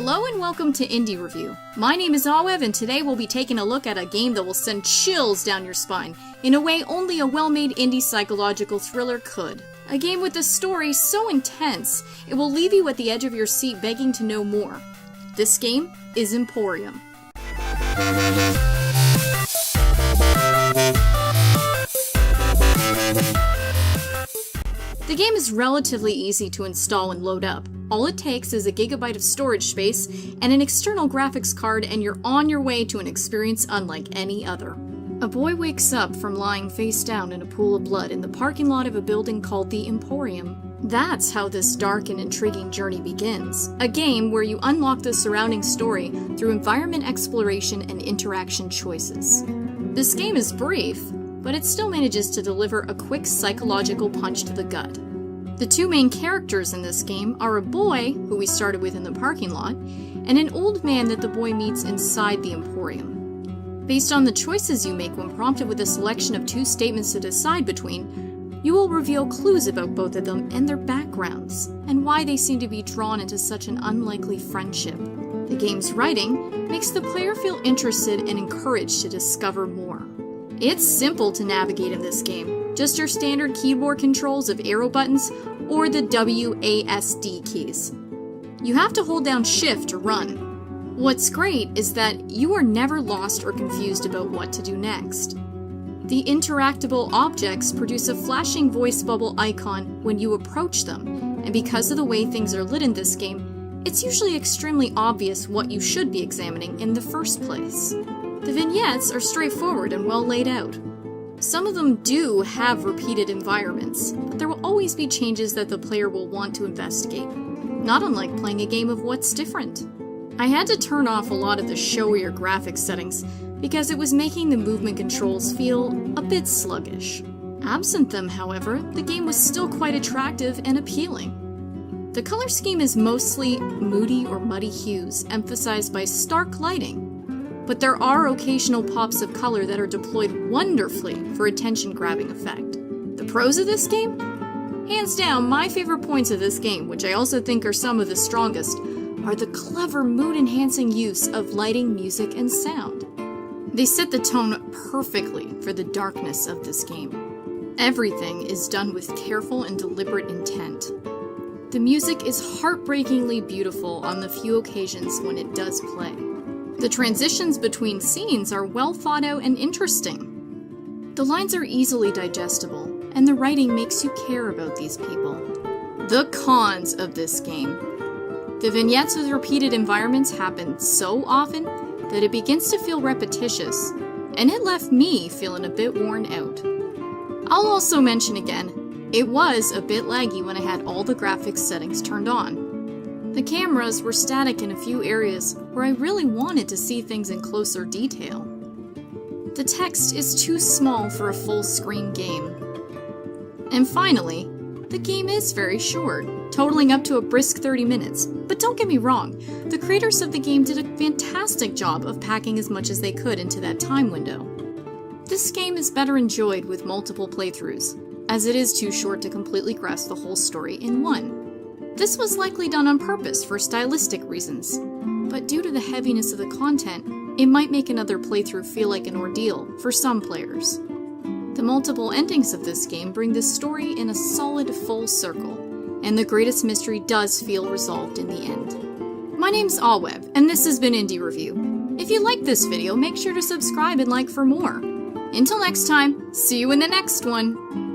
Hello and welcome to Indie Review. My name is Awev and today we'll be taking a look at a game that will send chills down your spine in a way only a well-made indie psychological thriller could. A game with a story so intense, it will leave you at the edge of your seat begging to know more. This game is Emporium. The game is relatively easy to install and load up. All it takes is a gigabyte of storage space and an external graphics card, and you're on your way to an experience unlike any other. A boy wakes up from lying face down in a pool of blood in the parking lot of a building called the Emporium. That's how this dark and intriguing journey begins. A game where you unlock the surrounding story through environment exploration and interaction choices. This game is brief, but it still manages to deliver a quick psychological punch to the gut. The two main characters in this game are a boy, who we started with in the parking lot, and an old man that the boy meets inside the Emporium. Based on the choices you make when prompted with a selection of two statements to decide between, you will reveal clues about both of them and their backgrounds, and why they seem to be drawn into such an unlikely friendship. The game's writing makes the player feel interested and encouraged to discover more. It's simple to navigate in this game, just your standard keyboard controls of arrow buttons or the WASD keys. You have to hold down Shift to run. What's great is that you are never lost or confused about what to do next. The interactable objects produce a flashing voice bubble icon when you approach them, and because of the way things are lit in this game, it's usually extremely obvious what you should be examining in the first place. The vignettes are straightforward and well laid out. Some of them do have repeated environments, but there will always be changes that the player will want to investigate, not unlike playing a game of What's Different. I had to turn off a lot of the showier graphics settings because it was making the movement controls feel a bit sluggish. Absent them, however, the game was still quite attractive and appealing. The color scheme is mostly moody or muddy hues, emphasized by stark lighting. But there are occasional pops of color that are deployed wonderfully for attention-grabbing effect. The pros of this game? Hands down, my favorite points of this game, which I also think are some of the strongest, are the clever mood-enhancing use of lighting, music, and sound. They set the tone perfectly for the darkness of this game. Everything is done with careful and deliberate intent. The music is heartbreakingly beautiful on the few occasions when it does play. The transitions between scenes are well thought out and interesting. The lines are easily digestible, and the writing makes you care about these people. The cons of this game. The vignettes with repeated environments happen so often that it begins to feel repetitious, and it left me feeling a bit worn out. I'll also mention again, it was a bit laggy when I had all the graphics settings turned on. The cameras were static in a few areas where I really wanted to see things in closer detail. The text is too small for a full-screen game. And finally, the game is very short, totaling up to a brisk 30 minutes. But don't get me wrong, the creators of the game did a fantastic job of packing as much as they could into that time window. This game is better enjoyed with multiple playthroughs, as it is too short to completely grasp the whole story in one. This was likely done on purpose for stylistic reasons, but due to the heaviness of the content, it might make another playthrough feel like an ordeal for some players. The multiple endings of this game bring the story in a solid full circle, and the greatest mystery does feel resolved in the end. My name's Awev, and this has been Indie Review. If you liked this video, make sure to subscribe and like for more. Until next time, see you in the next one!